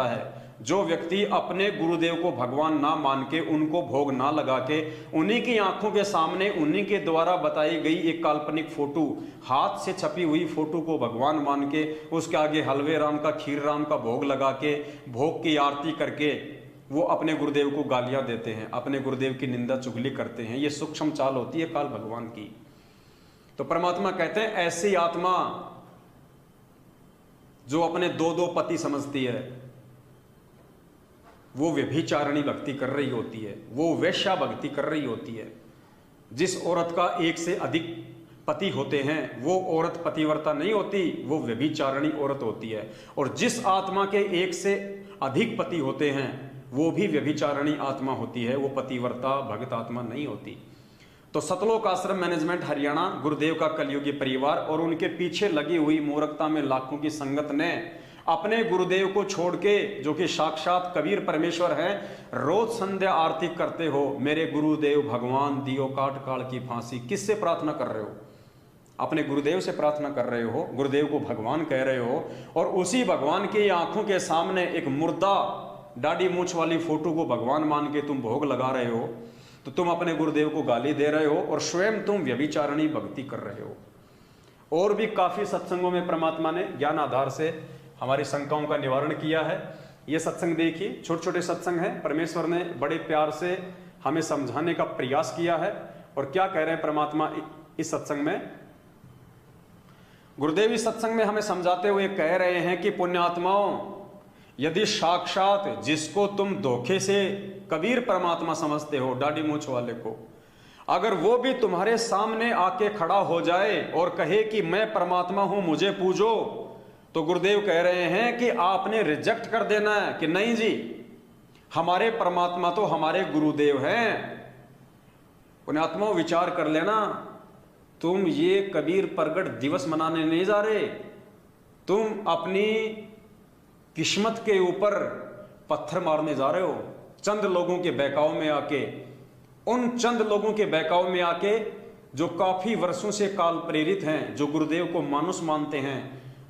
है। जो व्यक्ति अपने गुरुदेव को भगवान ना मान के, उनको भोग ना लगा के, उन्हीं की आंखों के सामने उन्हीं के द्वारा बताई गई एक काल्पनिक फोटो, हाथ से छपी हुई फोटो को भगवान मान के, उसके आगे हलवे राम का, खीर राम का भोग लगा के, भोग की आरती करके वो अपने गुरुदेव को गालियां देते हैं, अपने गुरुदेव की निंदा चुगली करते हैं। ये सूक्ष्म चाल होती है काल भगवान की। तो परमात्मा कहते हैं ऐसी आत्मा जो अपने दो दो पति समझती है, वो व्यभिचारिणी भक्ति कर रही होती है, वो वेश्या भक्ति कर रही होती है। जिस औरत का एक से अधिक पति होते हैं वो औरत पतिव्रता नहीं होती, वो व्यभिचारिणी औरत होती है। और जिस आत्मा के एक से अधिक पति होते हैं वो भी व्यभिचारिणी आत्मा होती है, वो पतिव्रता भगत आत्मा नहीं होती। तो सतलोक आश्रम मैनेजमेंट हरियाणा, गुरुदेव का कलयुगी परिवार और उनके पीछे लगी हुई मूर्खता में लाखों की संगत ने अपने गुरुदेव को छोड़ के, जो कि साक्षात कबीर परमेश्वर हैं, रोज संध्या आरती करते हो, मेरे गुरुदेव भगवान दियो काट काल की फांसी। किससे प्रार्थना कर रहे हो? अपने गुरुदेव से प्रार्थना कर रहे हो, गुरुदेव को भगवान कह रहे हो, और उसी भगवान की आंखों के सामने एक मुर्दा दाढ़ी मूछ वाली फोटो को भगवान मान के तुम भोग लगा रहे हो। तो तुम अपने गुरुदेव को गाली दे रहे हो और स्वयं तुम व्यभिचारिणी भक्ति कर रहे हो। और भी काफी सत्संगों में परमात्मा ने ज्ञान आधार से हमारी शंकाओं का निवारण किया है। ये सत्संग देखिए, छोटे छोटे सत्संग हैं, परमेश्वर ने बड़े प्यार से हमें समझाने का प्रयास किया है। और क्या कह रहे हैं परमात्मा इस सत्संग में? गुरुदेव इस सत्संग में हमें समझाते हुए कह रहे हैं कि पुण्यात्माओं, यदि साक्षात जिसको तुम धोखे से कबीर परमात्मा समझते हो, दाढ़ी मूछ वाले को, अगर वो भी तुम्हारे सामने आके खड़ा हो जाए और कहे कि मैं परमात्मा हूं, मुझे पूजो, तो गुरुदेव कह रहे हैं कि आपने रिजेक्ट कर देना है कि नहीं जी, हमारे परमात्मा तो हमारे गुरुदेव हैं। पुण्यात्माओं विचार कर लेना, तुम ये कबीर प्रगट दिवस मनाने नहीं जा रहे, तुम अपनी किस्मत के ऊपर पत्थर मारने जा रहे हो। चंद लोगों के बहकाव में आके, उन चंद लोगों के बहकाव में आके जो काफी वर्षों से काल प्रेरित हैं, जो गुरुदेव को मानुष मानते हैं,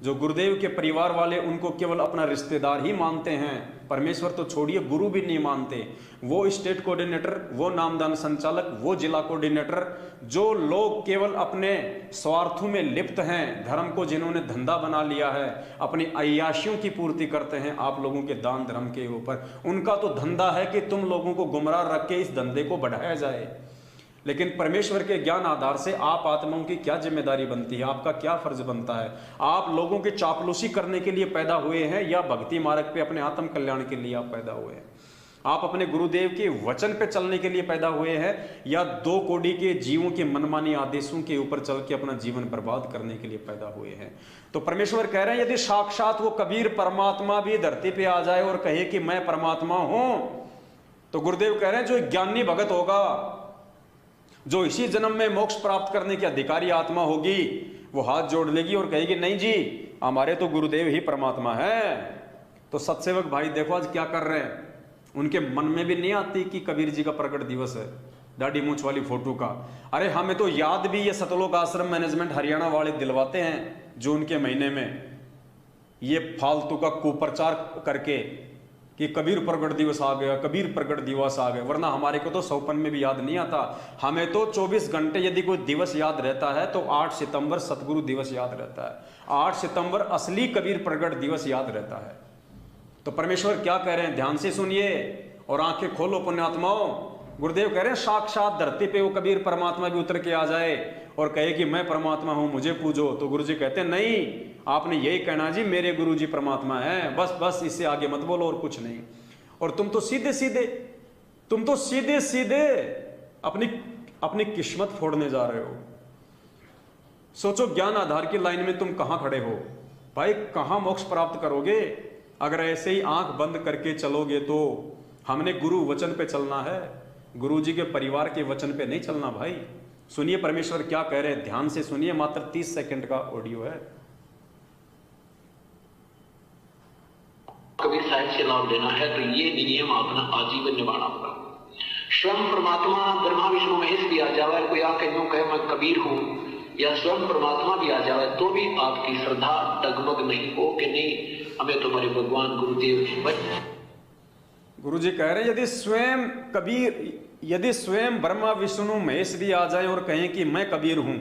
जो गुरुदेव के परिवार वाले उनको केवल अपना रिश्तेदार ही मानते हैं, परमेश्वर तो छोड़िए गुरु भी नहीं मानते। वो स्टेट कोऑर्डिनेटर, वो नामदान संचालक, वो जिला कोऑर्डिनेटर, जो लोग केवल अपने स्वार्थों में लिप्त हैं, धर्म को जिन्होंने धंधा बना लिया है, अपनी अय्याशियों की पूर्ति करते हैं आप लोगों के दान धर्म के ऊपर, उनका तो धंधा है कि तुम लोगों को गुमराह रख के इस धंधे को बढ़ाया जाए। लेकिन परमेश्वर के ज्ञान आधार से आप आत्माओं की क्या जिम्मेदारी बनती है, आपका क्या फर्ज बनता है? आप लोगों की चापलूसी करने के लिए पैदा हुए हैं या भक्ति मार्ग पे अपने आत्म कल्याण के लिए आप पैदा हुए हैं? आप अपने गुरुदेव के वचन पे चलने के लिए पैदा हुए हैं या दो कोड़ी के जीवों के मनमानी आदेशों के ऊपर चल के अपना जीवन बर्बाद करने के लिए पैदा हुए हैं? तो परमेश्वर कह रहे हैं यदि साक्षात वो कबीर परमात्मा भी धरती पे आ जाए और कहे कि मैं परमात्मा हूं, तो गुरुदेव कह रहे हैं जो ज्ञानी भगत होगा, जो इसी जन्म में मोक्ष प्राप्त करने की अधिकारी आत्मा होगी, वो हाथ जोड़ लेगी और कहेगी नहीं जी, हमारे तो गुरुदेव ही परमात्मा है। तो सत्सेवक भाई देखो आज क्या कर रहे हैं, उनके मन में भी नहीं आती कि कबीर जी का प्रकट दिवस है, दाढ़ी मूछ वाली फोटो का। अरे हमें तो याद भी ये सतलोक आश्रम मैनेजमेंट हरियाणा वाले दिलवाते हैं, जून के महीने में ये फालतू का कुप्रचार करके कि कबीर प्रगट दिवस आ गया, कबीर प्रगट दिवस आ गया, वरना हमारे को तो सौपन में भी याद नहीं आता। हमें तो 24 घंटे यदि कोई दिवस याद रहता है तो 8 सितंबर सतगुरु दिवस याद रहता है, 8 सितंबर असली कबीर प्रगट दिवस याद रहता है। तो परमेश्वर क्या कह रहे हैं, ध्यान से सुनिए और आंखें खोलो पुण्यात्माओं। गुरुदेव कह रहे हैं साक्षात धरती पे वो कबीर परमात्मा भी उतर के आ जाए और कहे कि मैं परमात्मा हूं, मुझे पूजो, तो गुरु जी कहते हैं नहीं, आपने यही कहना जी मेरे गुरु जी परमात्मा है, बस बस इससे आगे मत बोलो और कुछ नहीं। और तुम तो सीधे सीधे अपनी किस्मत फोड़ने जा रहे हो। सोचो ज्ञान आधार की लाइन में तुम कहां खड़े हो भाई, कहां मोक्ष प्राप्त करोगे? अगर ऐसे ही आंख बंद करके चलोगे तो हमने गुरु वचन पे चलना है, गुरु जी के परिवार के वचन पे नहीं चलना भाई। सुनिए परमेश्वर क्या कह रहे हैं, ध्यान से सुनिए, मात्र 30 सेकंड का ऑडियो है। कबीर साहिब से लाभ लेना है तो ये नियम अपना आजीवन निभाना होगा। स्वयं परमात्मा ब्रह्मा विष्णु महेश भी आ जाए, कोई आके यूं कहे मैं कबीर हूं, या स्वयं परमात्मा भी आ जाए तो भी आपकी श्रद्धा डगमग नहीं हो कि नहीं हमें तुम्हारे भगवान गुरुदेव गुरु जी कह रहे हैं यदि स्वयं ब्रह्मा विष्णु महेश भी आ जाए और कहें कि मैं कबीर हूं,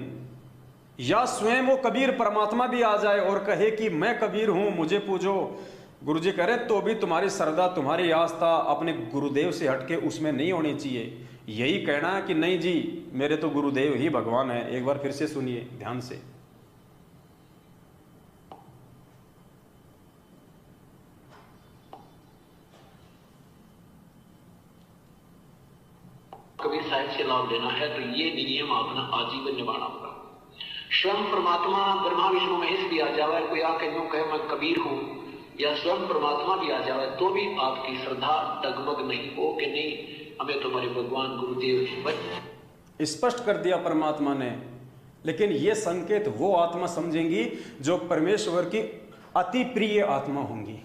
या स्वयं वो कबीर परमात्मा भी आ जाए और कहे कि मैं कबीर हूं, मुझे पूजो, गुरु जी कह रहे तो भी तुम्हारी श्रद्धा, तुम्हारी आस्था अपने गुरुदेव से हटके उसमें नहीं होनी चाहिए। यही कहना है कि नहीं जी मेरे तो गुरुदेव ही भगवान है। एक बार फिर से सुनिए ध्यान से। कबीर साहिब से लाभ लेना है तो ये नियम अपना आजीवन निभाना होगा। स्वयं परमात्मा ब्रह्मा विष्णु महेश भी आ जाए, कोई आके यूं कहे मैं कबीर हूं, या स्वयं परमात्मा भी आ जाए, तो भी आपकी श्रद्धा डगमग नहीं हो कि नहीं हमें तुम्हारे भगवान गुरुदेव स्पष्ट कर दिया परमात्मा ने। लेकिन ये संकेत वो आत्मा समझेंगी जो परमेश्वर की अति प्रिय आत्मा होंगी,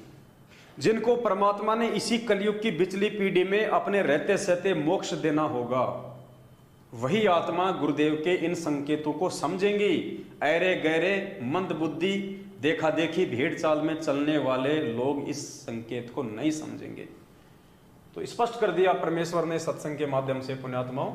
जिनको परमात्मा ने इसी कलयुग की बिचली पीढ़ी में अपने रहते सहते मोक्ष देना होगा। वही आत्मा गुरुदेव के इन संकेतों को समझेंगी। ऐरे गहरे मंद बुद्धि देखा देखी भेड़ चाल में चलने वाले लोग इस संकेत को नहीं समझेंगे। तो स्पष्ट कर दिया परमेश्वर ने सत्संग के माध्यम से पुण्यात्माओं।